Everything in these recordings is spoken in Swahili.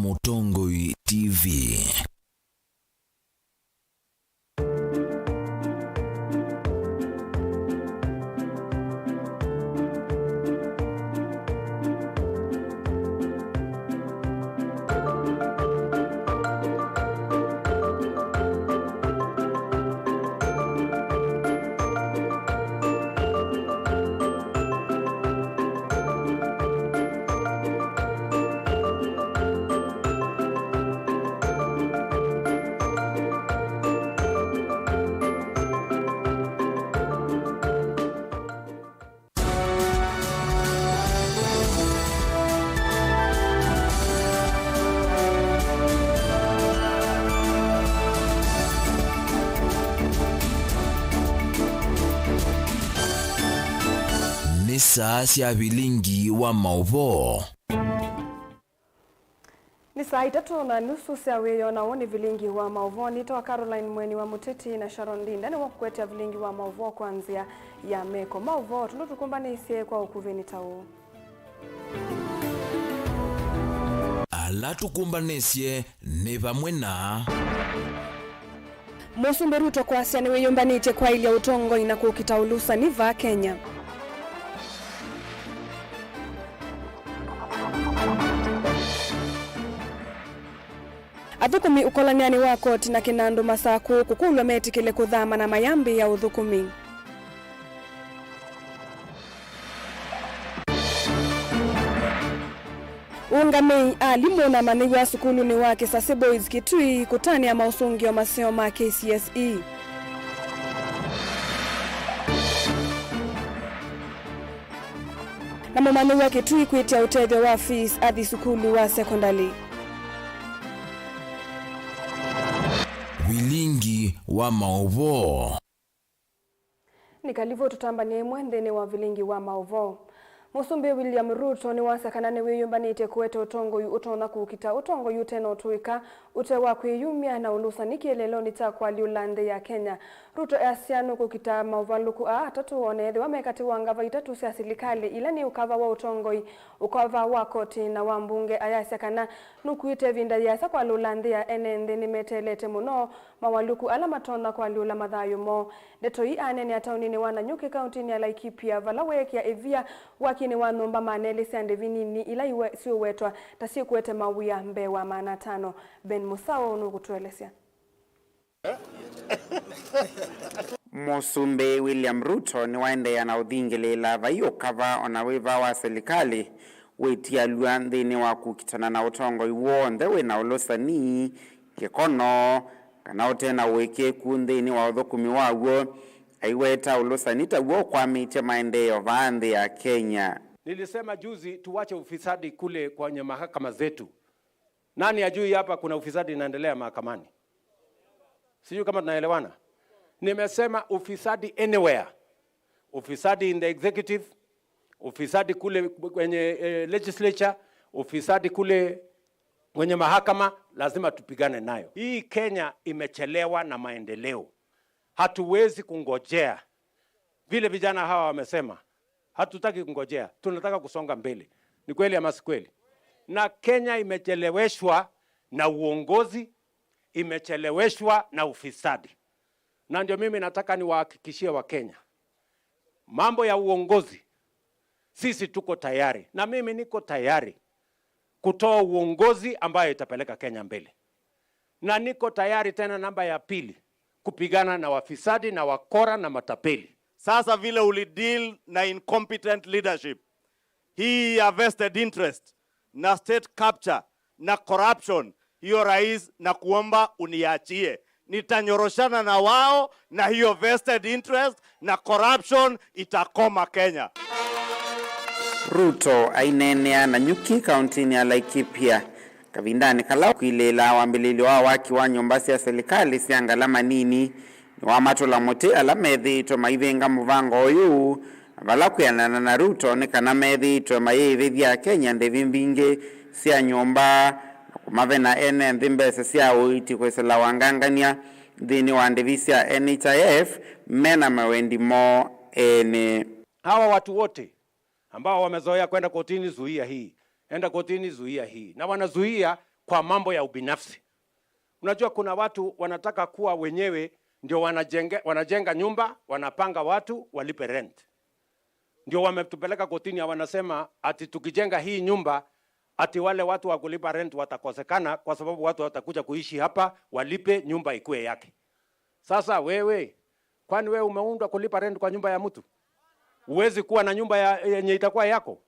Mutongoi TV. Saa cia Vilingi wa Mauvoo. Ni saa 3:30 cia wiyona woni Vilingi wa Mauvoo. Nitoa Caroline Mweni wa Muteti na Sharon Dinda ni wakuetea Vilingi wa Mauvoo kuanzia ya meko. Mauvoo tunutukumbanisye kwa ukuveni tau. Ala tukumbanisye ni vamwe na Musumbe Ruto kwa asiani wiyumbanite kwa ili ya utongo inakukitaulusa niva Kenya. Athukumi ukolaniani wako tina kinando masaku kukulwa metikile kuthama na mayambi ya uthukumi. Ungamei alimu na maniwa sukulu ni wake Sase Boys Kitui kutani ya mausungi wa maseo ma KCSE. Na mamaniwa Kitui kuitia utethyo wa fees adhi sukulu wa sekondari. Vilingi wa Mauvoo. Nikalivo tutambanie mwendene wa Vilingi wa Mauvoo. Musumbe William Ruto ni wasakanane wiyumbanite kuwete utongo yu utona kukita utongo yu tena utuika utewa kwiyumia na ulusa nikielelo nitakwa liulande ya Kenya. Ruto asianu kukita mauvaluku atatu onethe wamekati wangava itatu sia silikali ila ni ukava wa utongo yu ukava wa koti na wambunge ayasakana nukuite vinda yasa kwa liulande ya enende ni metelete muno mawaluku ala matona kwa liula madhayo mo. Deto hii anene ya taunini wana Nyuki County ni ya Laikipia valaweki ya evia wakini wanomba maneli siande vinini ila iwe siyo wetwa tasiyo kuwete mawia mbewa maana tano. Ben Musawo unukutuelesea. Musumbe William Ruto ni waende ya na udhingile la vayo kava onawiva wa serikali wetia luandhini wa kukitana na utongo iwonde we na ulosa ni kikono kana utena weke kundhini wa udhukumi wawo aiweta ulosa nita uo kwa mite maendeleo vaandhi ya Kenya. Nilisema juzi tuwache ufisadi kule kwenye mahakama zetu. Nani ajui hapa kuna ufisadi inaendelea mahakamani? Sijui kama tunaelewana. Nimesema ufisadi anywhere. Ufisadi in the executive, ufisadi kule kwenye legislature, ufisadi kule kwenye mahakama, lazima tupigane nayo. Hii Kenya imechelewa na maendeleo. Hatuwezi kungojea. Vile vijana hawa wamesema, hatutaki kungojea, tunataka kusonga mbele. Ni kweli ama si kweli? Na Kenya imecheleweshwa na uongozi, imecheleweshwa na ufisadi. Na ndio mimi nataka niwahakikishie wa Kenya, mambo ya uongozi sisi tuko tayari, na mimi niko tayari kutoa uongozi ambayo itapeleka Kenya mbele. Na niko tayari tena namba ya pili kupigana na wafisadi na wakora na matapeli. Sasa vile ulideal na incompetent leadership, hii ya vested interest na state capture na corruption, hiyo rais na kuomba uniachie. Nitanyoroshana na wao na hiyo vested interest na corruption itakoma Kenya. Ruto ainenea na Nyuki County ni ya Laikipia kavindani kala kuilela wambilili wa waki wa nyombasi ya serikali siangalama nini ni wa matola mote ala methi to maivenga muvango oyu vala kuyanana na Ruto ni kana methi to maivethi ya Kenya ndevimbinge sia nyomba kumavena ene ndhimbese sia uiti kwesela wangangania dhini wa ndivisia NHIF mena mawendi mo ene. Hawa watu wote ambao wamezoea kwenda kotini zuia hii, enda kotini zuia hii, na wanazuia kwa mambo ya ubinafsi. Unajua kuna watu wanataka kuwa wenyewe ndio wanajenga nyumba, wanapanga watu walipe rent. Ndio wametupeleka kotini, wanasema ati tukijenga hii nyumba ati wale watu wa kulipa rent watakosekana kwa sababu watu watakuja kuishi hapa walipe nyumba ikuwe yake. Sasa wewe, kwani wewe umeundwa kulipa rent kwa nyumba ya mtu? Uwezi kuwa na nyumba yenye itakuwa yako?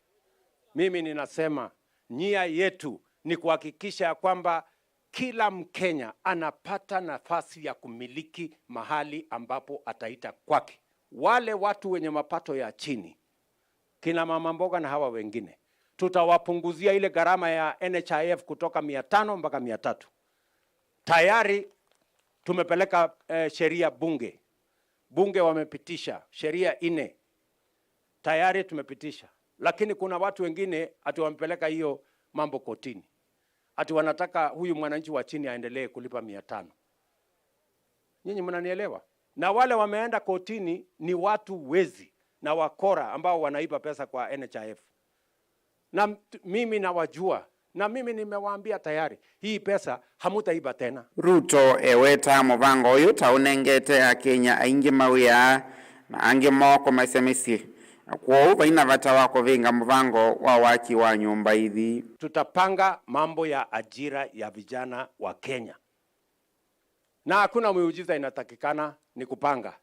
Mimi ninasema nia yetu ni kuhakikisha kwamba kila Mkenya anapata nafasi ya kumiliki mahali ambapo ataita kwake. Wale watu wenye mapato ya chini, kina mama mboga na hawa wengine, tutawapunguzia ile gharama ya NHIF kutoka 500 mpaka 300. Tayari tumepeleka sheria bunge. Bunge wamepitisha sheria 4. Tayari tumepitisha. Lakini kuna watu wengine ati wamepeleka hiyo mambo kotini. Ati wanataka huyu mwananchi wa chini aendelee kulipa 500. Nyinyi mnanielewa? Na wale wameenda kotini ni watu wezi na wakora ambao wanaiba pesa kwa NHIF. Na mimi nawajua. Na mimi nimewaambia tayari, hii pesa hamutaiba tena. Ruto eweta muvango uyu taunengete ya Kenya aingi mawia na angi moko maisemisi. Kwa baina vata wako vinga muvango wa waki wa nyumba hivi. Tutapanga mambo ya ajira ya vijana wa Kenya. Na hakuna miujiza inatakikana, ni kupanga.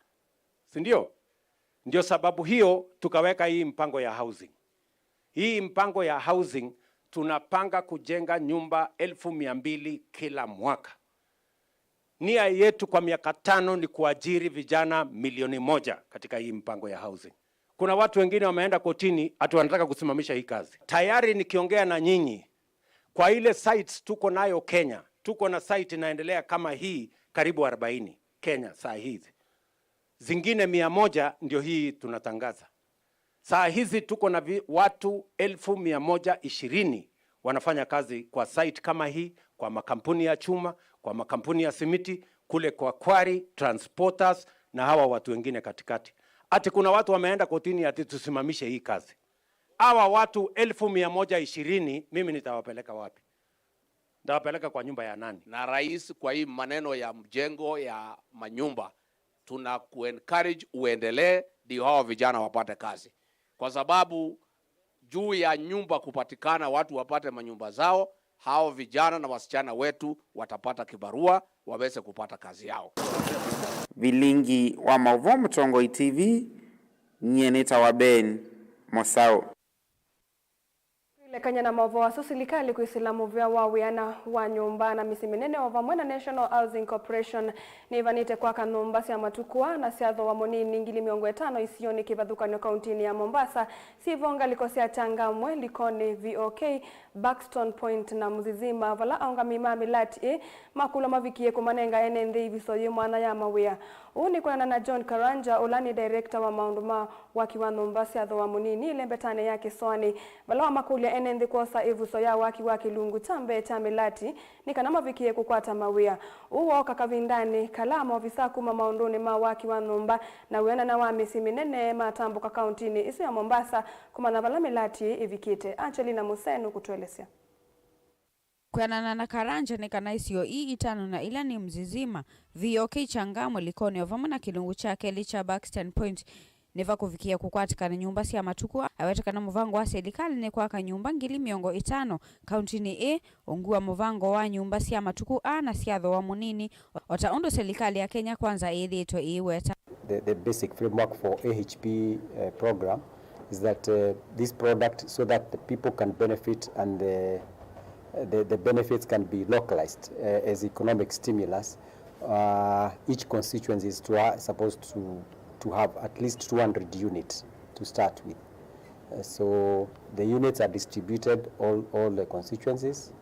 Si ndio? Ndio sababu hiyo tukaweka hii mpango ya housing. Hii mpango ya housing tunapanga kujenga nyumba 200,000 kila mwaka. Nia yetu kwa miaka 5 ni kuajiri vijana 1,000,000 katika hii mpango ya housing. Kuna watu wengine wameenda kotini ati wanataka kusimamisha hii kazi. Tayari nikiongea na nyinyi, kwa ile sites tuko nayo Kenya, tuko na site inaendelea kama hii karibu 40 Kenya saa hizi. Zingine 100 ndio hii tunatangaza. Saa hizi tuko na watu 1,120 wanafanya kazi kwa site kama hii, kwa makampuni ya chuma, kwa makampuni ya simiti, kule kwa quarry, transporters na hawa watu wengine katikati. Ati kuna watu wameenda kotini ati tusimamishe hii kazi. Hawa watu 1,120 mimi nitawapeleka wapi? Nitawapeleka kwa nyumba ya nani? Na rais, kwa hii maneno ya mjengo ya manyumba, tuna encourage uendelee ndio hao vijana wapate kazi. Kwa sababu juu ya nyumba kupatikana, watu wapate manyumba zao, hao vijana na wasichana wetu watapata kibarua, waweze kupata kazi yao. Vilingi wa Mauvoo Mtongo TV, nyeneta wa Ben Mosao. Kanya na Mauvoo wa serikali kuisilamu vya wawiana wa nyumba na misiminene wa Vamwena National Housing Corporation ni vanite kwa kanumba sia matukua na siadho wa monini ngili 500 isioni kibadhuka ni kauntini ya Mombasa sivonga likosia Changamwe likoni VOK Buxton Point na Mzizima vala aunga mimami lati makula mavikie kumanenga enende hivisoye mwana ya mawia. Uni kuna na John Karanja ulani director wa maunduma wakiwa Mombasa siadho wa monini lembetane yake swani vala wa makulia enende kosa ivuso ya waki lungu tambe tamilati nikanama vikie kukwata mawia uwo kakavindani kalama ofisa kuma maunduni mawaki wa Nomba na wena na wa misiminene matambo ka kauntini isi ya Mombasa kuma na vala milati ivikite. Angelina Musenu kutuelezea. Kuyanana na Karanja ni kanaisio itano na ila ni Mzizima VOK Changamwe likoni ovama na kilungu chake licha Buxton Point neva kuvikia kukwatika na nyumba siya matukua awetakana muvango wa serikali ni kwa nyumba ngili 500 kauntini A ongua muvango wa nyumba siya matukua na siadho wa munini wataondo serikali ya Kenya kwanza ito iweta. The basic framework for AHP program is that this product so that the people can benefit and the benefits can be localized as economic stimulus. Each constituency is supposed to have at least 200 units to start with. So the units are distributed all the constituencies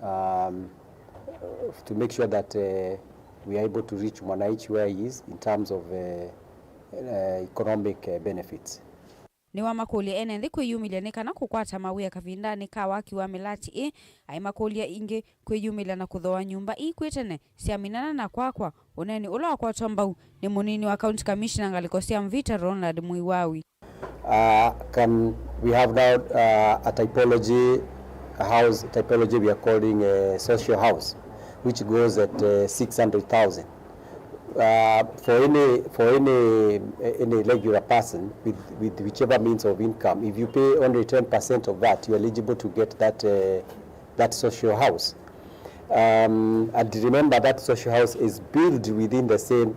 to make sure that we are able to reach mwananchi where he is in terms of economic benefits. Ni wa makuli enende kuyumile kana kukwata mawia kavindani kawaki wa milati ai makuli ya inge kuyumile na kudhoa nyumba kwetene siaminana na kwakwa uneni ulo kwa tombau ni munini wa county commissioner ngalikosia Mvita Ronald Muiwawi. We have now a typology house typology we are calling a social house, which goes at 600,000. For any regular person with whichever means of income, if you pay only 10% of that, you're eligible to get that social house. And remember that social house is built within the same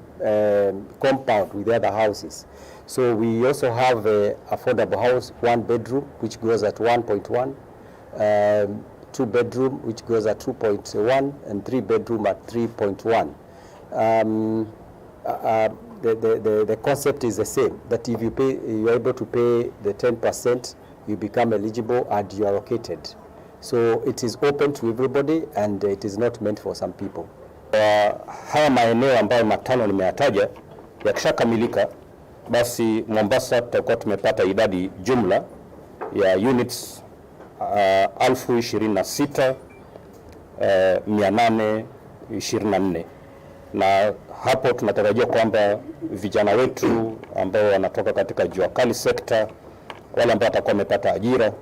compound with the other houses. So we also have a affordable house, 1 bedroom, which goes at 1.1, 2 bedroom, which goes at 2.1, and 3 bedroom at 3.1. The concept is the same, that if you're able to pay the 10%, you become eligible and you are allocated. So it is open to everybody and it is not meant for some people. Haya maeneo ambayo matano nimeyataja yakishakamilika, basi Mombasa tutakuwa tumepata idadi jumla ya units 26,824, na hapo tunatarajia kwamba vijana wetu ambao wanatoka katika jua kali sector, wale ambao watakuwa wamepata ajira,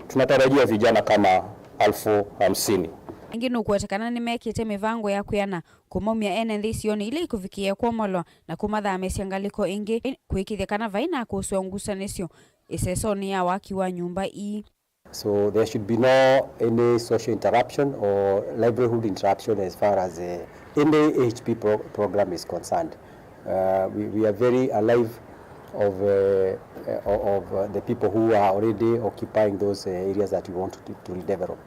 tunatarajia vijana kama 50,000. Ingine ukuetekana nimekite mivango ya kuyana kumomia ene sioni ile ikufikia kwa molo na kumadha amesiangaliko ingi kuikithekana vaina kusuangusa nesio isesoni ya waki wa nyumba hii. So there should be no any social interruption or livelihood interruption as far as any HP program is concerned. We are very alive of the people who are already occupying those areas that we want to redevelop.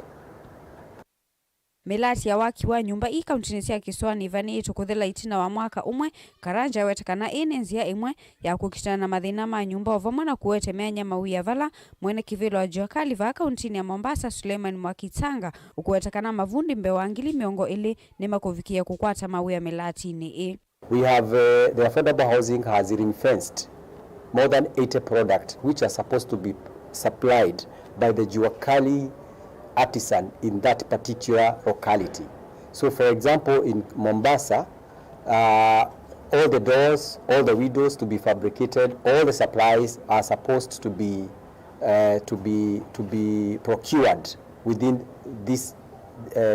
Melati ya waki wa nyumba hii kauntini cia Kiswani vani itukuthela itina wa mwaka umwe karanja wetekana ine nzia imwe ya kukitana na mathina ma nyumba ovamwe na kuwetemea nyama ya vala mwene kivilo wa jua kali va kauntini ya Mombasa Suleiman Mwakitanga ukuwetekana mavundi mbewa ngili miongo ili nima kufikia kukwata ya Melati ni We have the affordable housing has ring-fenced more than 80 products which are supposed to be supplied by the Juakali artisan in that particular locality. So for example, in Mombasa, all the doors, all the windows to be fabricated, all the supplies are supposed to be procured within this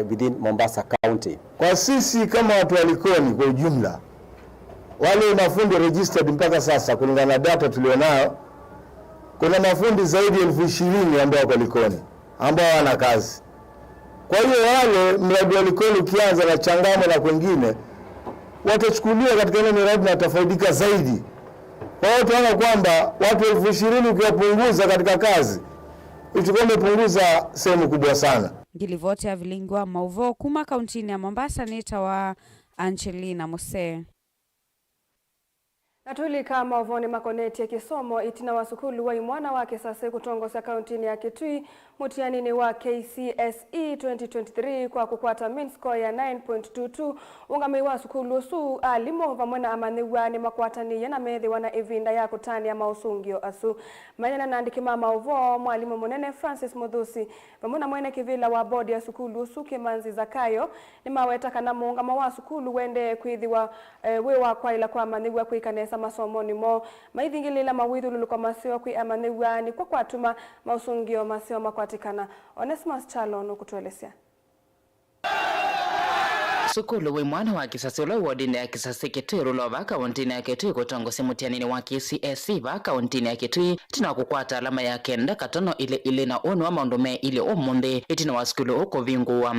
within Mombasa County. Kwa sisi kama watu wa Likoni kwa ujumla, wale mafundi registered mpaka sasa kulingana na data tulionayo, kuna mafundi zaidi ya 20,000 ambao kwa Likoni ambao wana kazi. Kwa hiyo wale mradi wa Likoni ukianza na Changamwe na kwingine watachukuliwa katika ile miradi na tafaidika zaidi. Kwa hiyo tunaona kwamba watu 20,000 ukiwapunguza katika kazi itakuwa imepunguza sehemu kubwa sana. Ngilivote ya Vilingi wa Mauvoo kuma kauntini ya Mombasa nita wa Angelina Mose. Natulika Mauvoo ni makoneti ya kisomo itina wa sukulu wa imwana wake sasa kutongoza kauntini ya Kitui mutianini wa KCSE 2023 kwa kukwata mean score ya 9.22 ungami wa sukulu su alimo vamwena amaniwa ni makwatani yana methi wana evinda ya kutani ya mausungio asu mayana nandiki Mauvoo mwalimu munene Francis Muthusi vamwena mwene kivila wa bodi ya sukulu su Kimanzi Zakayo ni maweta kana muungama wa sukulu wende kwithiwa wewa kwa ila kwa amaniwa kuikanesa masomoni mo maithingilila mawithululu kwa masio kwi amaniwa ni kwa kwatuma mausungio masio makwatikana. Onesimus Chalono kutuelezea. Sukulu we mwana wa kisasi ula wodini ya kisasi Kitui rulova kauntini ya Kitui kutongosi mutianini wa KCSE va kauntini ya Kitui tina kukwata alama ya 9 ile na onu wa maundume ile umundi itina wa sukulu uko vinguwa.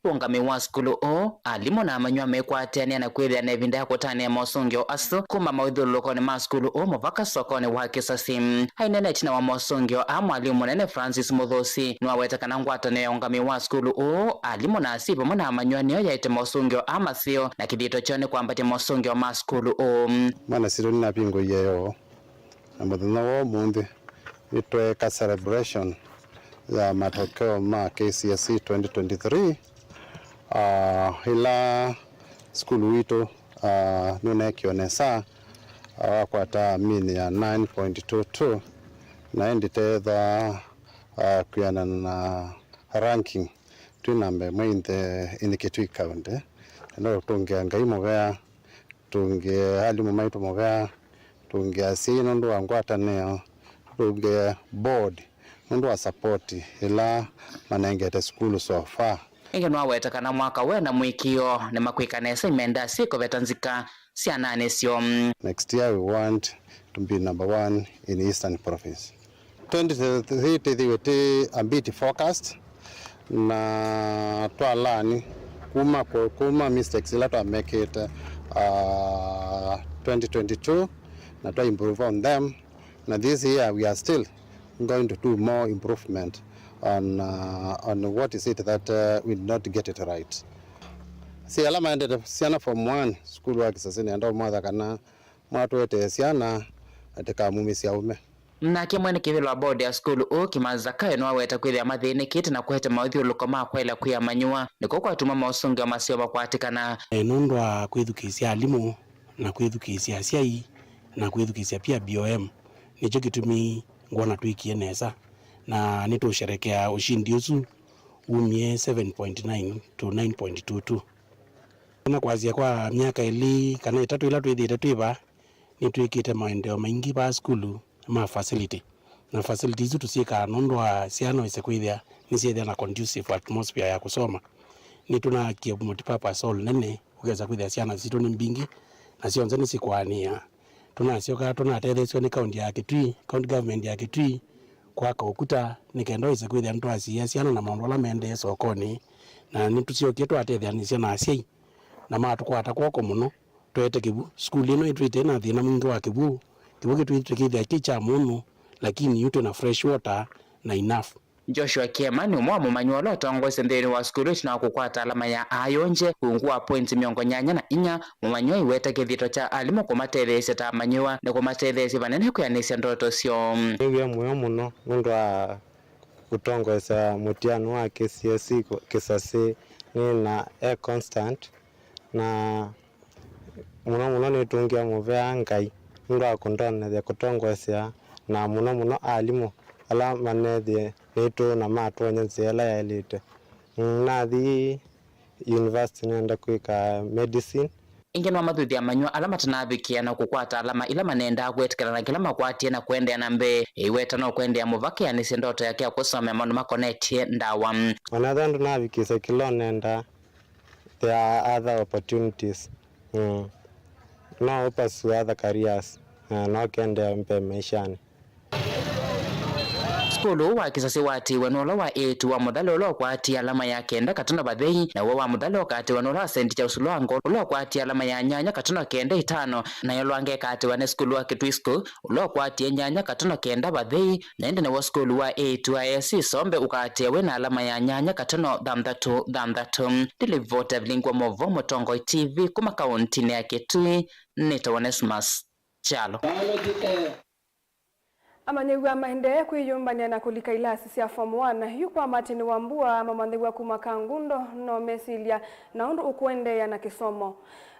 Ungami wa skulu o alimo na amanywa mekwatiania na kwithia na evinda ya kutania mosungio asu kuma mawithululukoni ma skulu o muvaka sokoni wa kisasi hainene itina wa mosungio a mwalimu munene Francis Muthusi niwawetekana ngwatanio ya ungami wa skulu o alimo na asipo muna amanywa niyo yaite mosungio a masio na kithito choni kwambatia mosungio ma skulu o mana sironi na pingo yeo na muthenya wo mundi itweka celebration ya matokeo ma KCSE 2023 ila skulu wito nuna kionesa wakwata mini ya 9.22 na enditeza kuyana na ranking tunambe mwinde in Kitui County no tungeanga imogea tunge hali mumaitu muvea tunge asino ndo angwataneo tunge board ndo wa support ila manengete school so far ingenwa wetakana mwaka wena mwikio ne makwikanesa imenda siko vetanzika sianane sio. Next year we want to be number 1 in Eastern Province. 2030 wete ambiti forecast na twalani kuma mistakes ila to make it 2022 na to improve on them. Now this year we are still going to do more improvement on what is it that we did not get it right. Si alama ende siana from 1 school work sasa ni ndo mwadha kana mwatu wete siana ateka mumisi aume na kimwene kivilwa board ya school o kimaza kae no weta kwithia mathini kiti na kuhete mauthiuluko ma kwela kuya manyua niko kwatuma mausungi masio bakwatikana nondwa kwithukisia alimu na kwithukisia aciai na kwithukisia pia BOM nicho gitumi ngona twikie nesa na nitusherekea ushindi usu umie 7.9 to 9.22 na kwazia kwa miaka ili kana itatu ila twithite twiva nitwikite maendeleo maingi ba skulu ma facility na facility hizo tusika nondwa siano isekwithia nisiethia na conducive atmosphere ya kusoma ni tuna kia multipurpose hall nene ugeza kwithia siana zito ni mbingi na sio nzani sikwania tunasioka tunatethecio ni county ya Kitui county government ya Kitui kwa ukuta nikendo isekwithia ndo asia siana na maundu la mende sokoni na nitusio twatethia ni siana asiai na matukwata kwoko muno twete kibu school ino itwite na thina mwingi wa kibu kitwite kithia kicha muno lakini yute na fresh water na enough. Joshua Kiemani umwa mumanywa lo tongwese ndeni wa skulu na kukwata alama ya ayonje kungua point miongo nyanya na inya mumanywa iweta kithito cha alimo kumaterese ta manywa na kumaterese banene kuyanisia ndoto sio ngiye muyo muno ndo kutongwesa mutiano wa KCSE kisasi ni na air constant na muno nitungia muvea ngai ndo akondona ya kutongwesa na muno alimo ala manethie nito na matwonya zela ya elite nathi university nenda kwika medicine ingenwa mathuthi amanywa alama tanabikia na kukwata alama ila manenda gwetikana na kila makwatie na kwendea na mbe iweta no kwendea muvake ya nisi ndoto yake ya kusoma maundu makonetie ndawa another ndo nabikisa kilonenda there are other opportunities no pursue other careers no kende mpe maishani skulu wa kisasi wati wanola wa 8 wa mudhalo lo kwati alama ya kenda katuna bathei na wa mudhalo kati wanola senti cha usulwango lo kwati alama ya nyanya katuna kenda 5 na yolwange kati wa skulu wa Kitui school lo kwati nyanya katuna kenda bathei na ende wa skulu wa 8 wa ASC sombe ukati wena alama ya nyanya katuna dhamdatu delivote Vilingi Mauvoo Mutongo TV kuma kaunti ya Kitui Nitaonesmus Chalo amanyegwa mahinde kwiyumbania na kulika ilasi cia form 1 yukwa Martin Wambua mamandegwa kuma Kangundo no mesilia na undu ukwendea na kisomo.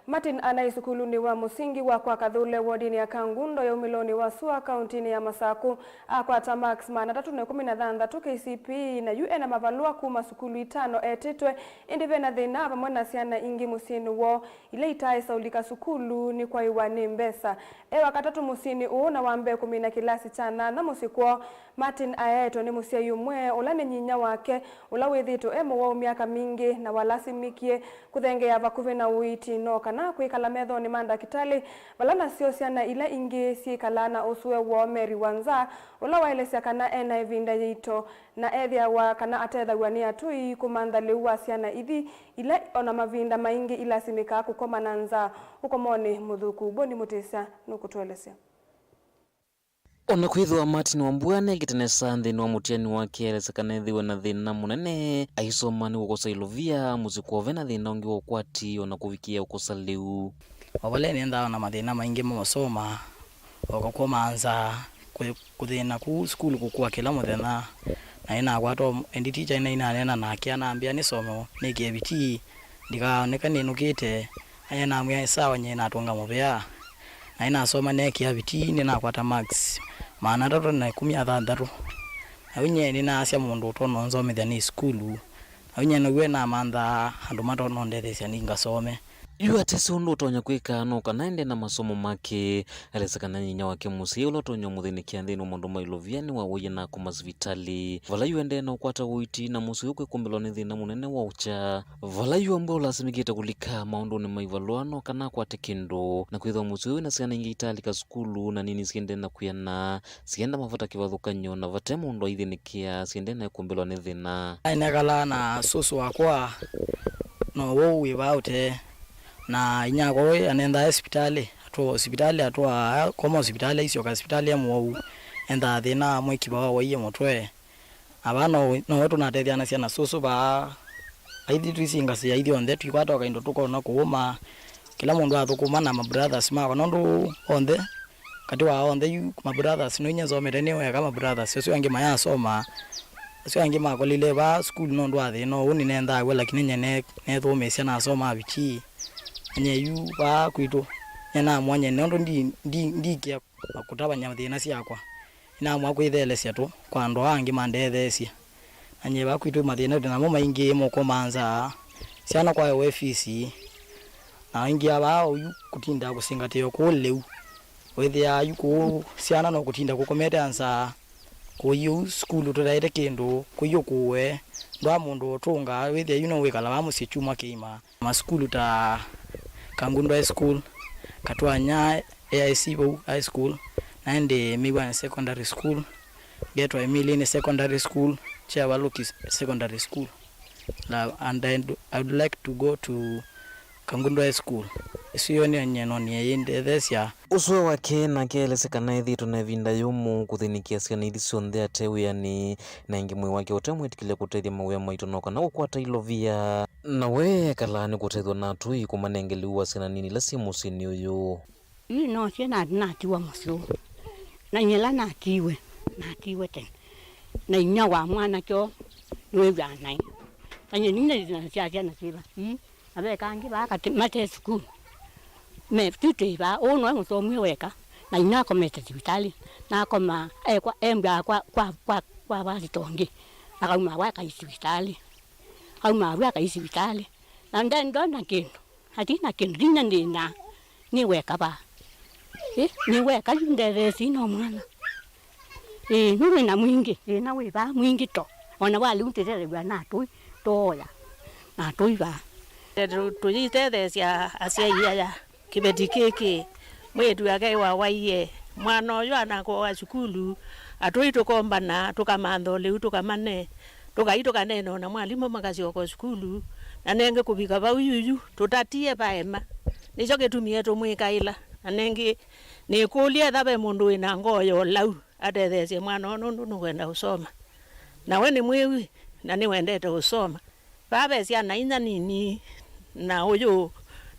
Martin anaisukuluni wa musingi wa kwa Kathule wodini ya Kangundo ya umiloni wa Sua kauntini ya Masaku kwa Tamax mana 313 KCP na UN mavalua kuma sukulu 5 etitwe indivena thina pamwe na ciana ingi musini wo ile itaisa ulika sukulu ni kwa iwani mbesa wakatatu musini uona wambe kumina kilasi chana na musikwo Martin ayeto ni musia yumwe ulane nyinya wake ulawithito emo wa miaka mingi na walasimikie kuthengea vakuve na uiti no kana kwikala metho ni manda kitali balana sio ciana ila ingi cikalana usue wo meri wanza ulawaelesya kana ena evinda yito na ethia wa kana atethagwa ni atui kumandhaliu wa ciana ithi ila ona mavinda maingi ila simika kukomana nza ukomoni muthuku boni mutisa nukutwelesya ona kwithwa Martin Wambua negitenesa nthini wa mutiani wake elesekanethiwe na thina munene aisoma ni gukosa ilovia muzikwove na thina ungi wokwati ona kuvikia ukosa liu wabale nenda na mathina maingi masoma okokwa manza kuthina ku school kukua kila muthenya na ina gwato endi teacher ina nena nake anaambia ni somo ni KBT ndikaoneka ninukite ayena amya sawa nyina atunga muvea na ina soma neki ya biti ni na kwata max maana ndo na 13 awinye ni na asia mundu tono nzomethia ni skulu awinye no gwe na manda andu mato no ndethesia ninga some yu atesi undu utonya kwika no kanaende na masomo make alesakana nyinya wake musi ulo tonya muthini kianthini mundu mailoviani wa uye na kumasivitali vala yu ende na ukwata uiti na musi ukwe kumbelwa ni thina munene wa ucha vala yu ambo lasimikite kulika maundu ni maivaluano kana kwate kindu na kwithwa musi uyu na siana ingi italika skulu na nini siende na kuyana sienda mafuta kivathukanyo na vate mundu aithinikia siende na kumbelwa ni thina ainekala na susu wakwa no wo wivaute na inyako anenda hospitali atwa koma hospitali isio ka hospitali ya Mauvoo enda thina mwikiba wa iye mutwe abano no tunateithia na ciana susu ba aithi twisinga cia ithi onthe twikwata kaindo tukona kuuma kila mundu athukuma na my brothers mako nondu onthe kati wa onthe yu my brothers no inyenzo merene wega my brothers sio angi maya soma sio angi makolile ba school nondu athi no uni nenda we lakini nyene ne thomesya na soma bichi nye yu ba kwitu nyana mwanye nondo ndi kia kutabanya mathina ciakwa ina mwa kwithelesia tu kwa ndo angi mandethesia anye ba kwitu mathina na mo maingi mo komanza ciana kwa ofisi na ingi aba yu kutinda kusingatio kuleu wethia yu ku ciana no kutinda kukomete ansa kuyu skulu turaire kindu kuyu kuwe ndo mundu otunga wethia yu no wikala ba musichuma kima ma skulu ta Kangundo High School, Katwanya AIC High School, naende Miwa Secondary School, Geto Emilini Secondary School, Chewaluki Secondary School. And I would like to go to Kangundo High School. Sio ni nyeno ni yende thesia. Uswe wake na kielesekana ithi tunavinda yumu kuthinikia siana ithi cionthe ateu yani na ingi mwe wake utemwe tikile kutethia mawia maitonoka na ukwata ilovia na we kalani kutethwa na tui kumanengeliwa siana nini lasi musini uyu no siana natiwa musu na nyela natiwe ten na inya wa mwana kyo niwe bana anye nina siana sila abe kangi ba mate school me tute ba ono musomi weka na ina komete hospitali na koma kwa embya kwa basitongi akauma waka hospitali akauma waka hospitali na ndo na kindu hatina kindu nina ni weka ba ni weka ndere sino mwana nuru na mwingi na we ba mwingi to ona wali utetele bwa na tu toya na tu ba tuyitethecia acia ya kibeti kiki mwetu yake wa waiye mwana uyu anako wa cukulu atui tukombana tukamantho liu tukamane tukaituka neno na mwalimu magacio kwa cukulu na nenge kubika ba uyuyu tutatie baema nico gitumie tumwikaila na nengi ni kulie thabe mundu ina ngoyo lau atethecia mwana nundu nukwenda usoma na we ni mwiwi na ni wendete usoma babe ciana inya nini na uyu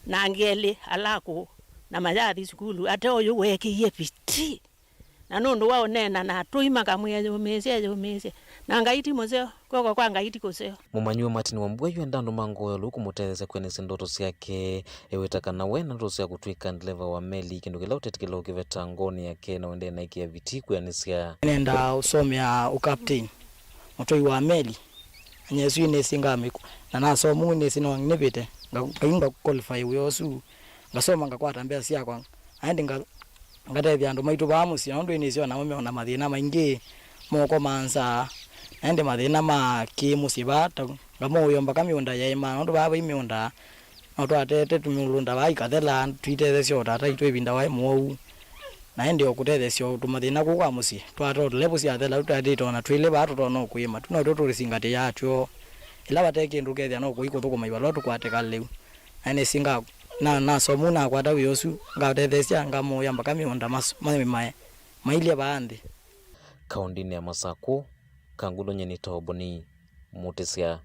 na ngeli alako na majathi skulu ate uyu wekiye piti na nundu wao nena na tuima kamwe mese na ngaiti mozeo kwa ngaiti koseo mumanyu Martin Wambua yu endando mangoyo luku mutethese kwene ndoto ciake ewetakana we na ndoto cia kutwika ndeleva wa meli kindu kila utetikila ukiveta ngoni yake na wende na ikia vitiku yanisia nenda usomea ukaptain mutoi wa meli anyesu ine singamiku na nasomu ine sino ngnibite ngainga qualify weosu ngasoma ngakwata mbea ciakwa aende ngatethia andu maitu bamusi nondu ine cio na mome ona mathina maingi moko manza aende mathina ma kimusiba ngamoyo mpaka miunda yaima nondu baba imiunda no twatete tumulunda bai kathela twitethecio tata itwe binda wa Mauvoo naende okutethecio tumathina ku kwa musi twato level cia thela tutadito na twile batu tono kuima tuno turisingate yatyo ila bateke ndukethia no kuikuthukuma ibalo tukwateka leu ane singa na somu na kwata wiyosu ngatethecia ngamoya mpaka miunda mailia baandi kaundini ya Masako Kangundo nyeni toboni mutesia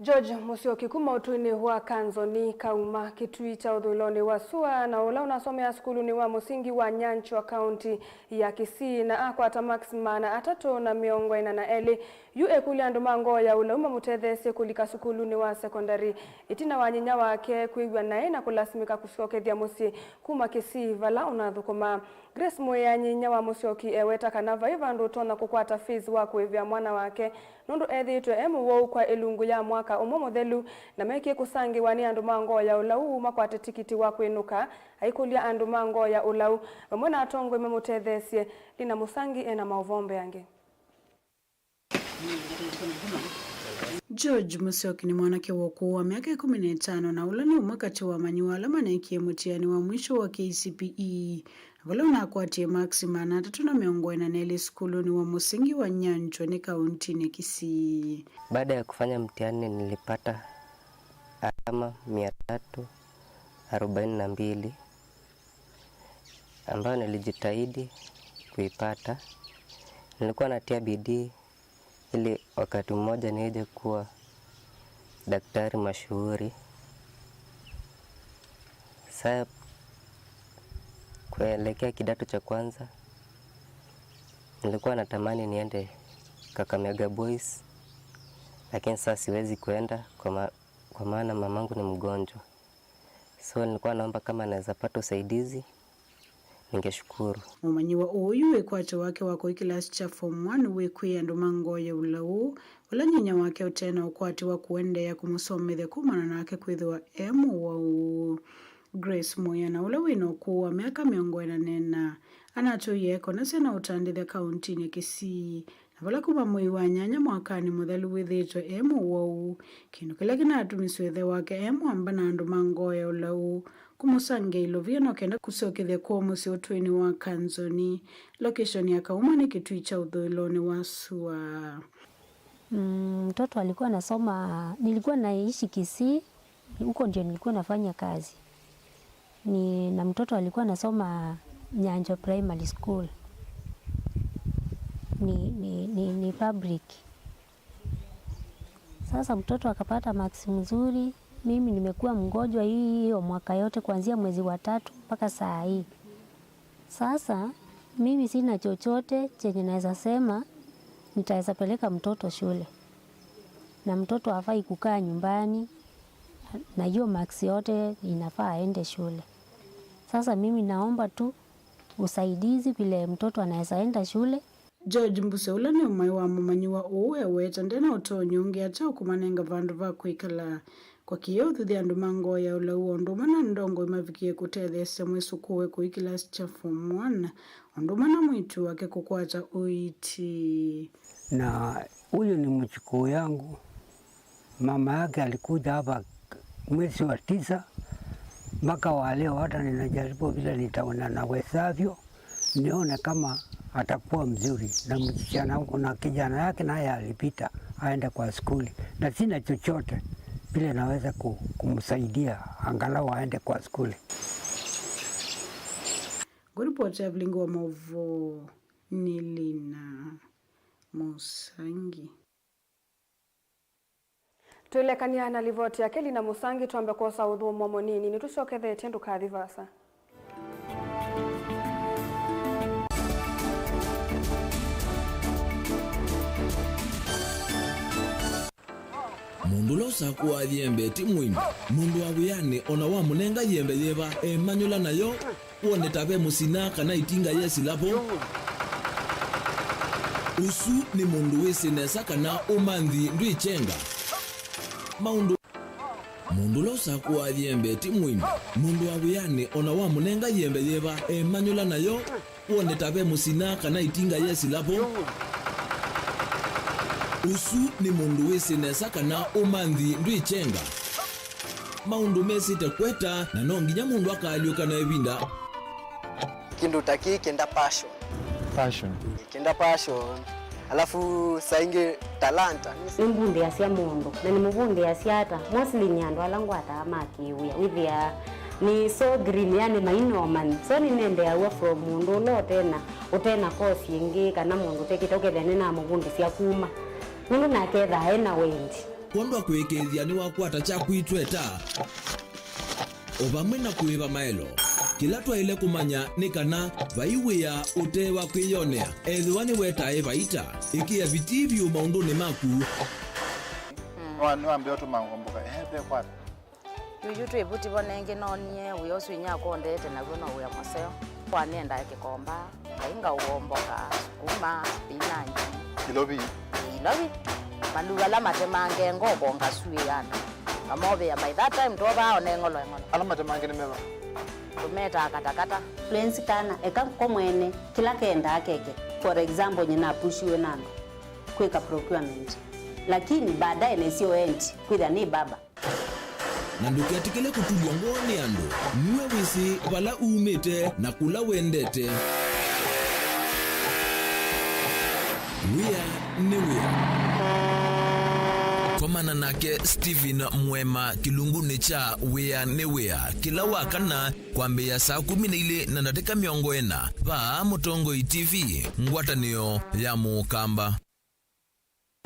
George Musyoki kuma utuini wa kanzoni kauma kitui cha udhuloni wa sua na ula unasomea skulu ni wa musingi wa Nyancho wa kaunti ya Kisii na akwata maximana atato na miongo ina na eli yu ekuli andumango ya ula mutethesi kulika skulu ni wa sekondari itina wanyinya wake kuigwa nae na kulasimika kusikokethia musi kuma Kisii vala unathukuma Grace Moya nyinya wa Musyoki eweta kanava ivandu tona kukwata fees wa kuivya mwana wake nundu ethitwe MUTETI kwa ilungu ya mwaka umwe muthelu na meki kusangiwa ni andu mango ya ulau makwate tikiti wa kwinuka aikulia andu mango ya ulau vamwe na atongo imemutethesie lina musangi ena mauvombe yange. George Musioki ni mwanake wa miaka 15 na ula ni umakati wa manyuala manaikie mutiani wa mwisho wa KCPE. Wala unakwatie maxima na 340 skuluni wa musingi wa Nyanchwa ni kaunti ni Kisii. Baada ya kufanya mtihani nilipata alama 342 ambayo nilijitahidi kuipata. Nilikuwa natia bidii ili wakati mmoja nije kuwa daktari mashuhuri. Sasa kuelekea kidato cha kwanza nilikuwa natamani niende Kakamega Boys, lakini sasa siwezi kuenda kwa maana mamangu ni mgonjwa. So nilikuwa naomba kama naweza pata usaidizi ningeshukuru. Mumanyiwa uyu wekwacho wake wako ikilasi cha form 1 wekwi andu mango ya ulau wala nyinya wake utena ukwati wa kuendea kumusomethia kumana nake kwithwa MUTETI. Grace Moya na ula wino kuwa miaka 40 anatoyeko na sena utandithia kaunti ni Kisii na wala kuma mwei wa nyanya mwakani muthelu withitwe MUTETI kindu kila kinatumiswethe wake MUTETI na andu mango ya ulau kumusange ilovia no kenda kusokethia kwa musi utweni wa Kanzoni location ya Kauma ni kitui cha udhuiloni wa Sua. Mtoto alikuwa anasoma, nilikuwa naishi Kisii, huko ndio nilikuwa nafanya kazi. Na mtoto alikuwa anasoma Nyanchwa Primary School. Ni public. Sasa mtoto akapata marks mzuri. Mimi nimekuwa mgonjwa hiyo mwaka yote kuanzia mwezi wa 3 mpaka saa hii. Sasa mimi sina chochote chenye naweza sema nitaweza peleka mtoto shule. Na mtoto hafai kukaa nyumbani na hiyo marks yote inafaa aende shule. Sasa mimi naomba tu usaidizi vile mtoto anaweza enda shule. George Mbuse ula ni umai wa mumanyiwa uwe weta ndena utonyungi ata kumanenga vandu va kuikala kwa kiyo thuthi andu mango ya ulau ondumana ndongo imavikie kutethesya mwisu kuwe kuikilasi cha form 1 ondumana mwitu wake kukwata uiti. Na huyu ni mchukuu yangu, mama yake alikuja hapa mwezi wa 9 mpaka wa leo hata ninajaribu vile nitaona na wezavyo nione kama atakuwa mzuri. Na msichana na kijana yake naye alipita aende kwa skuli na sina chochote vile naweza kumsaidia angalau aende kwa skuli. Ripoti ya Vilingi wa Mauvoo ni Lina Musangi. Tuelekania na ripoti yake Lina Musangi tuambe kosa udhumo monini ni tushokethe tendu kadhivasa. Mundu losa kuwa yembe timwini mundu awiyane ona wa munenga yembe yeba emanyula nayo uone tabe musina kana itinga yesi lapo usu ni mundu wisinesa kana umanthi ndwichenga mundu losa kuwa yembe timwini mundu awiyane ona wa munenga yembe yeba emanyula nayo uone tabe musina kana itinga yesi lapo usu ni mundu wisinesa kana umanthi ndwichenga maundu mesite kweta na nonginya mundu akaliuka na evinda kindu taki kenda passion alafu sainge talanta nimbundi asia mundu na nimubundi asiata mostly nyando alangu atamakiwia withia ni so green yani mainoman so ni nende awa from mundu lo tena kosi ingi kana mundu tekitokethene na mubundi sia kuma mundu naketha ena wendi kwandwa kwekethia ni wakwata cha kuitweta obamwe na kuiva maelo kila twaile kumanya ni kana vaiwia utewa kwiyonea ethiwani wetae vaita ikia vitivyo maunduni maku niwambia tumangomboka ehe kwata yuyu twivuti vonenge nonie uyo swinya kondete naguo no uya museo kwanenda kikomba kainga uomboka sukuma spinach ilovi maluga la matemange ngoko ngasuyana amobe ya by that time toba onengolo ngolo ala matemange ni meva tumeta katakata fluency kana eka komwene kila kenda akeke for example nyina pushiwe nando kweka procurement lakini baadaye nesio enti kwitha ni baba na nduketikile kutulwa ngoni ando niwe wisi wala umete na kula wendete Komana nake Steven Mwema kilunguni cha wea newea kila wakana kwambia saa 12 na dakika 40 pa Mutongoi TV ngwatanio ya mukamba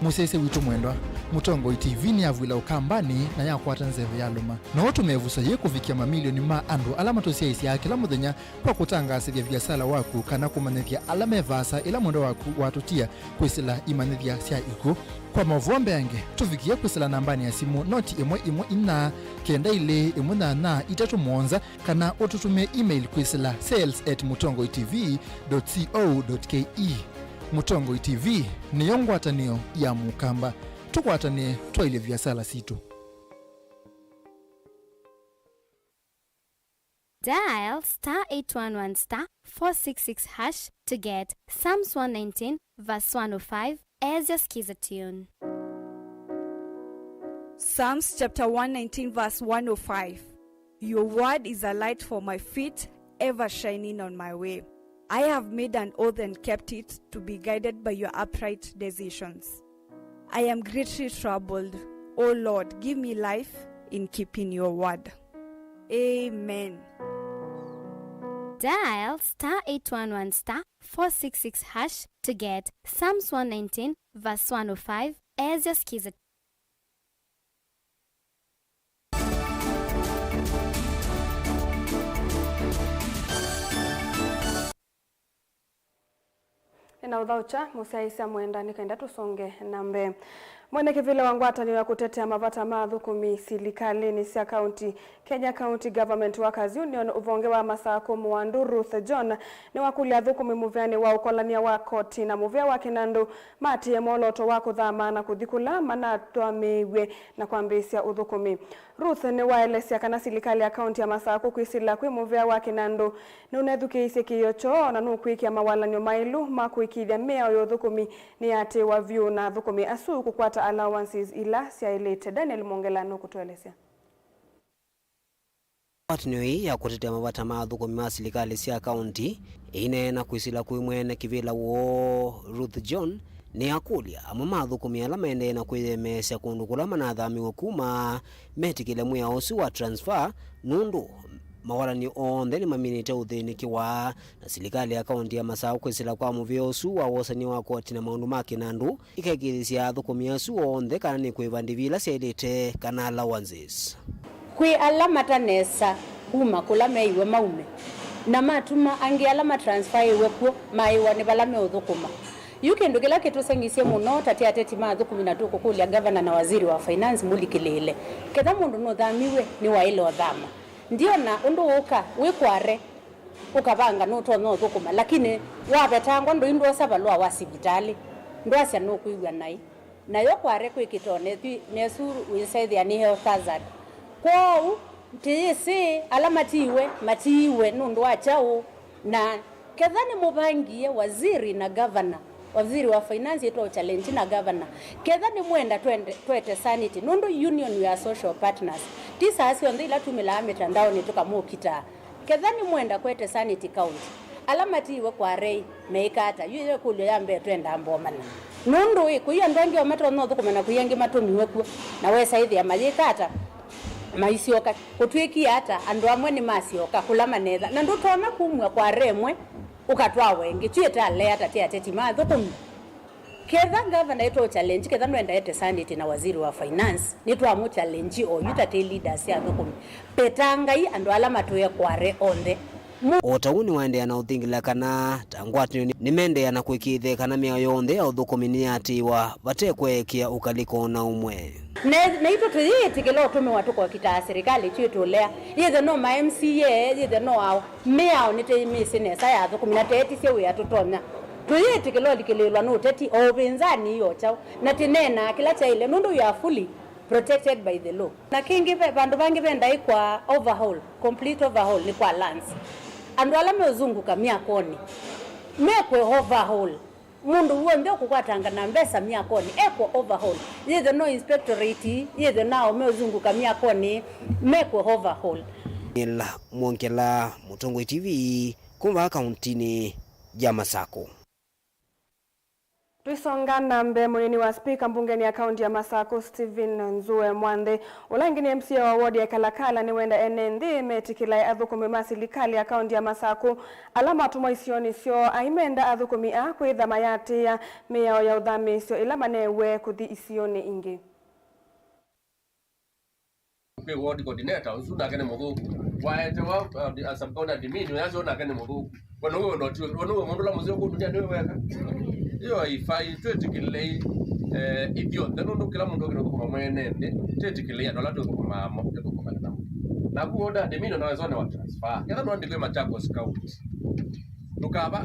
Musese witu mwendwa Mutongoi TV ni avwila ukambani na ya kwata nzeve ya luma na watu mevusa ye kufikia mamilioni ma andu alama tosia isi ya kila muthenya kwa kutangasa vya biasala waku kana kumanethia alama evasa ila mwendo waku watutia kwisila imanethia sia iku kwa Mauvoo yange tufikia kwisila nambani ya simu noti imwe ina kenda ile imwe na itatu monza kana ututume email kwisila sales@mutongoitv.co.ke Mutongoi TV ni yongwatanio ya mukamba tukwatanie twaile vyasala situ. Dial *811*466# to get Psalms 119 verse 105 as your skiza tune. Psalms chapter 119 verse 105. Your word is a light for my feet, ever shining on my way. I have made an oath and kept it to be guided by your upright decisions. I am greatly troubled. O Lord, give me life in keeping your word. Amen. Dial *811*466# to get Psalms 119 verse 105 as your skiza. Na udhaucha musaisa mwenda nikaenda tusonge nambe mwene kivile wangwata ni ya kutetea mavata mathukumi silikalini sia county Kenya County Government Workers Union uvonge wa masako Mwandu Ruth John ni wakulia thukumi muvyani wa ukolania wa koti na muvya wa kinandu mati ya moloto wako dhamana kuthikula manatwa mewe na kuambisia uthukumi. Ruth ni waelesia kana silikali ya county ya masako kuisila kwi muvya wa kinandu ni unethuke isi kiyocho na nukuikia mawalanyo mailu makuikithia mea yo thukumi ni ate wa vyu na thukumi asu kukwata allowances ila siailete. Daniel Mongelano kutuelezea. Patnoi ya kutetea mavata mathukumi ma silikali sia county inena kwisila kwi mwene kivila wo Ruth John ni akulia amwe mathukumi ala mende na kwiyemesya kundu kula manathamiwe kuma metikile mwiya osu wa transfer nundu mawalani onthe ni maminite uthinikiwa na silikali ya kaunti ya Masau kwisila kwa muvya osu wa wosani wa koti na maundu ma kinandu ikekithisia thukumi asu onthe kana ni kwivandivila siailite kana allowances kwi alama tanesa kuma kula meiwe maume na matuma angi alama transfer iwe kuo maiwa ni balame uthukuma yukindu kila kitu sengisie muno tati ateti mathukumi na tuko kulia governor na waziri wa finance mulikilele ketha mundu no thamiwe ni wa ile othama ndio na undu uka wikware ukabanga no tono thukuma lakini wabetangwa ndo indo sabalwa wa sibitali ndo asia no kuigwa nai na yo kware kwikitone nesuru wisaithia ni health hazard kwao tisi alamatiwe matiwe nundu achao na kethani mubangie waziri na governor waziri wa finance yetu challenge na governor kethani mwenda twete sanity nundu union we are social partners tisa asio ndila tumila mitandao ni tukamukita kethani mwenda kwete sanity county alamatiwe kwa rei meikata yuye kulyo yambe twenda mbomana nundu ikuya ndwangi wa matro no thukumena kuyangi matumiwe ku na wesa ithi ya majikata maisioka kutwiki hata andu amwe ni masioka kula manetha na ndu tona kumwa kwa remwe ukatwa wengi twita le ata tia teti mathukumi ketha governor yetu challenge ketha nwenda ete sanity na waziri wa finance nitu amu challenge o yuta te leaders ya thukumi petangai andu ala matuye kware onthe Otauni waendea na uthingila kana tangwatini nimendea na kwikithe kana mea yonthe ya uthukumi ni atiwa vatekwekia ukaliko na umwe na ito tuyitikilo tume watu kwa kita serikali chitulea yethe no ma MCA yethe no ao mea onite misine saya thukumi na teti sia we atutonya tuyitikelo likelelwa no teti obenzani yocha na tinena kila chaile nundu you are fully protected by the law. Na kingi bandu bangi benda kwa overhaul, complete overhaul ni kwa lands. Andu ala mezunguka miakoni. Mekwe overhaul. Mundu huo ndio kukwatanga na mbesa miakoni ekwa overhaul. Yethe no inspectorate, yethe nao mezunguka miakoni mekwe overhaul. Ila Mwongela, Mutongo TV, kumba kauntini ya Masako. Twisonga nambe munini wa speaker mbungeni ya kaunti ya Masako Stephen Nzue Mwande ulangini MCA wa ward ya Kalakala ni wenda NND metikila athukumi masilikali ya kaunti ya Masako alama tumwa isioni sio aimenda athukumi kwitha mayati ya miyao ya udhami sio ilama newe kuthi isioni ingi. Pe ward coordinator usuna kene Mauvoo waete wa asabona dimini yazo na kene Mauvoo wano ndo wano mundu la muzeo kudunia niwe weka iyo ifai twetikile idio ndono kila mundu ngino kwa mwenende twetikile ya dola to kwa mamo to kwa mama na kuoda dimini na wazone wa transfer kada ndo ndikwe machako scout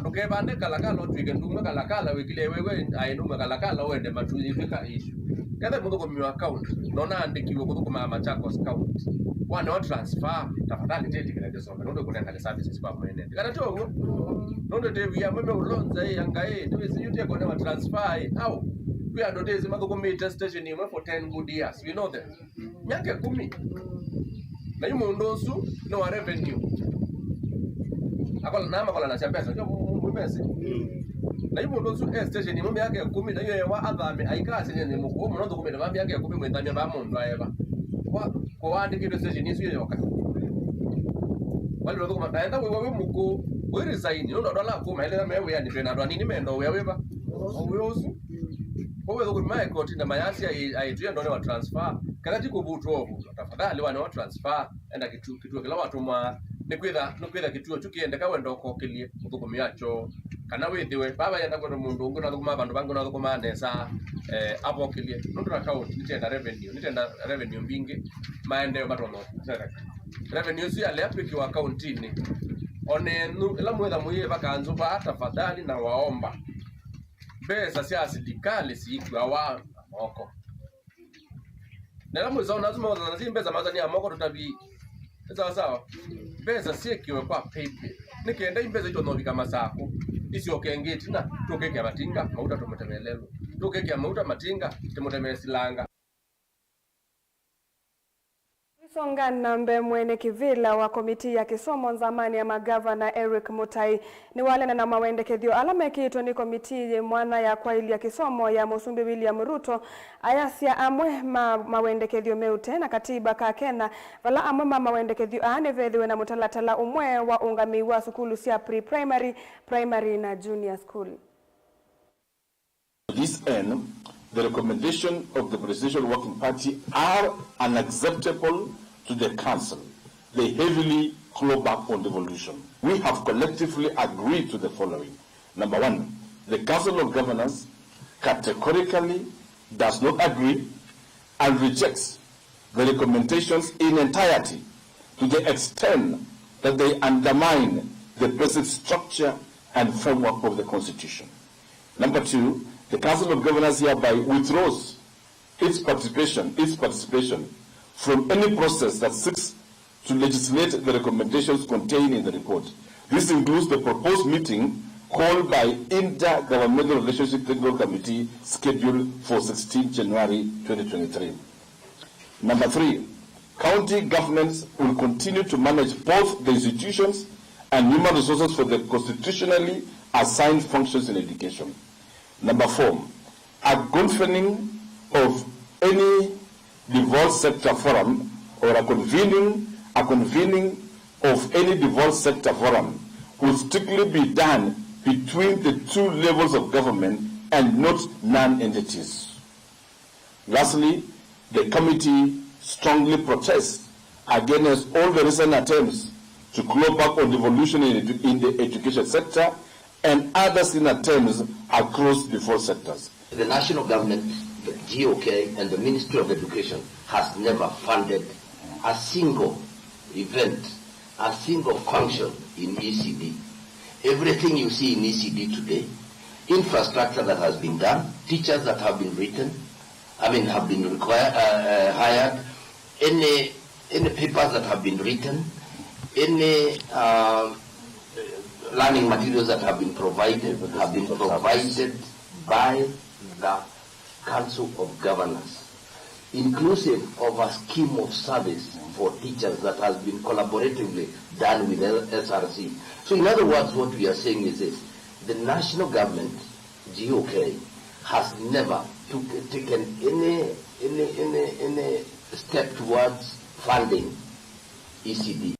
tukeba ne Kalakala twige ndunga Kalakala wikile wewe ainuma Kalakala wende matuzi fika issue kada mundu kwa mi account nona andikiwe kwa mama chako scout wana wa transfer tafadhali twetikile ndio sombe ndo kuna kale services kwa mwenende kada to ndo devia meme ulonza yangae ndio siyute kwa na transfer au we are notezi mako meter station imwe for 10 good years we know that miaka 10 na yumo ndosu no revenue akola nama kola na champesa ndio mwepesi na yumo ndosu station imwe miaka 10 na yeye wa athame aikasi ni muko munondo kumenda ba miaka 10 mwendanya ba mundu aeba kwa wandi kido station isu yoka wale ndo kuma taenda wewe muko we resign ndo dola kuma ile mewe yani tena ndo nini mendo wewe ba oyosu wewe ndo kuma ekoti na mayasi aitria ndo wa transfer kakati kubuto tafadhali wana wa transfer enda kituo kila watu mwa nikwitha kituo chukiende kawe ndo kokilie muthukumi yacho kana withiwe baba yenda kwa mundu ngona thukuma bandu bangu na thukuma nesa abokilie ndo account nitenda revenue mbingi maendeleo batono revenue si ale apiki account ni onenu ila mwetha muye bakanzu ba tafadhali na waomba pesa si asidikali siikwa wa moko na mweza unazuma wazanzi pesa mazani ya moko tutabi sawa pesa sikiwe kwa PayPal nikienda impesa hicho novika Masako isi okengeti na tokeke matinga mauta tometemelelo tokeke mauta matinga temotemesilanga. Songa nambe mwene kivila wa komiti ya kisomo nzamani ya magavana Eric Mutai ni wale na mawendekedhio alame kiito ni komiti mwana ya kwa ili ya kisomo ya Musumbi William Ruto ayasia amwe mawendekedhio meute na katiba kakena vala amwe mawendekedhio anevedhiwe na mutalatala umwe wa ungami wa sukulu sia pre-primary, primary na junior school. This end, the recommendation of the Presidential Working Party are unacceptable to the Council. They heavily claw back on devolution. We have collectively agreed to the following. Number one, the Council of Governors categorically does not agree and rejects the recommendations in entirety to the extent that they undermine the basic structure and framework of the Constitution. Number two, the Council of Governors hereby withdraws its participation from any process that seeks to legislate the recommendations contained in the report. This includes the proposed meeting called by Intergovernmental Relationship Technical Committee scheduled for 16 January 2023. Number three, county governments will continue to manage both the institutions and human resources for the constitutionally assigned functions in education. Number four, a convening of any devolved sector forum or a convening of any devolved sector forum will strictly be done between the two levels of government and not non-entities. Lastly, the committee strongly protests against all the recent attempts to claw back on devolution in the education sector and other similar attempts across the four sectors. The national government, the GOK, and the Ministry of Education has never funded a single event, a single function in ECD. Everything you see in ECD today infrastructure that has been done, teachers that have been hired, any papers that have been written, any learning materials that have been provided by the Council of Governors, inclusive of a scheme of service for teachers that has been collaboratively done with SRC. So in other words, what we are saying is this: the national government, GOK, has never taken any step towards funding ECD.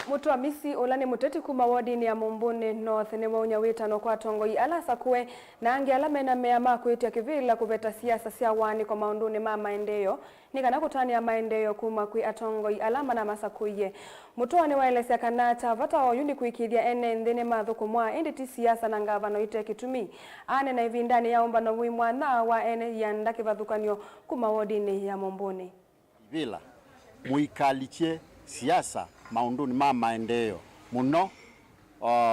Mutuamisi olani muteti kuma wodini ya Mumbuni North ni waunya witano kwa tongoi alasa kuwe na angi alamena meama kuitia kivila kubeta siasa sia wani kwa maunduni maendeyo nikana kutani ya maendeyo kuma kui atongoi alama na masakuye mutuani waelesea kanata vata oyundi kuikidia ene ndene madhuku mwa inditi siasa na ngavano ite kitumi ane na hivi ndani ya umbano wimwana wa ene yanda kivadhukanyo kuma wodini ya Mumbuni vila muikaliche siasa maunduni maendeyo muno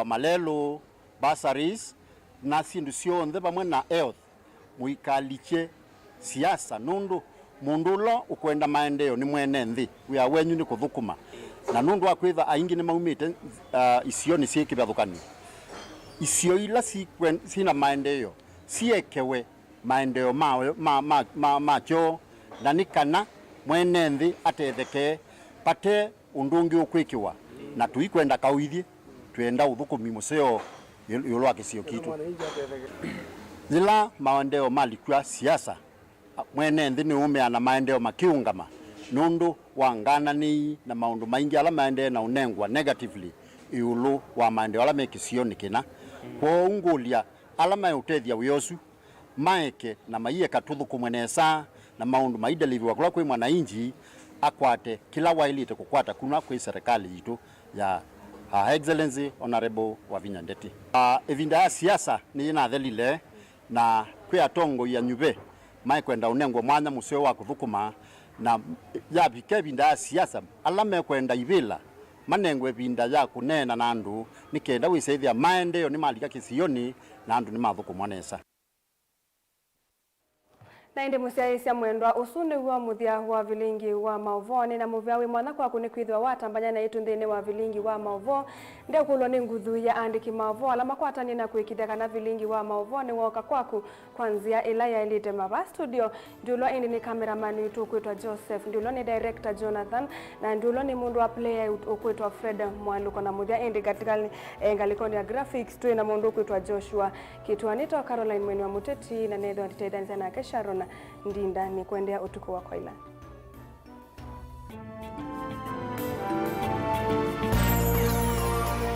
malelo basaris na sindu sionde pamwe na health muikaliche siasa nundu mundulo ukwenda maendeyo ni mwene nthi wia wenyu ni kuthukuma na nundu akwitha aingi ni maumite isio ni sikibathukani isio ila sina maendeyo siekewe maendeyo macho na nikana mwene nthi atetheke pate undungi ukwikiwa na tuikwenda kauithi tuenda uthukumi museo yulwa kisio kitu zila maendeleo malikwa siasa mwene nthi ni umeana maendeleo makiungama nundu wangana ni na maundu maingi ala maendeleo na unengwa negatively yulu wa maendeleo ala mekisio nikina kwa ungulia ala mautethia wiosu maeke na maiye katuthuku mwenesa na maundu maideliviwa kula kwi mwananchi akwate kila wailite kukwata kuna kwa serikali yitu ya Excellency Honorable Wavinya Ndeti. Evinda ya siasa ni ina thelile na kwa tongo ya nyube mai kwenda unengwa mwanya museo wa kuthukuma na ya bike vinda ya siasa alame kwenda ibila manengwe vinda ya kunena na andu nikenda wisethia maendeyo ni malika kisioni na andu ni mathukuma nesa. Na inde musiaisia mwendwa usune wa muthia wa Vilingi wa Mauvoo na muvyawi mwana kwa kunikwithwa watambanya na itu nthini wa Vilingi wa Mauvoo nde kulwa ni nguthu ya andiki Mauvoo alama kwatani na kuikithia kana Vilingi wa Mauvoo ni woka kwaku kwanzia ila ya elite maba studio ndulo indi ni cameraman witu kwitwa Joseph ndulo ni director Jonathan na ndulo ni mundu wa player kwitwa Fred Mwaluko na muthia indi katika ngalikoni ya graphics tu na mundu kwitwa Joshua Kitwanito Caroline Mweni wa Muteti na Nedho Tedani sana Kesharon ndinda ni kuendea utuko wa Koila.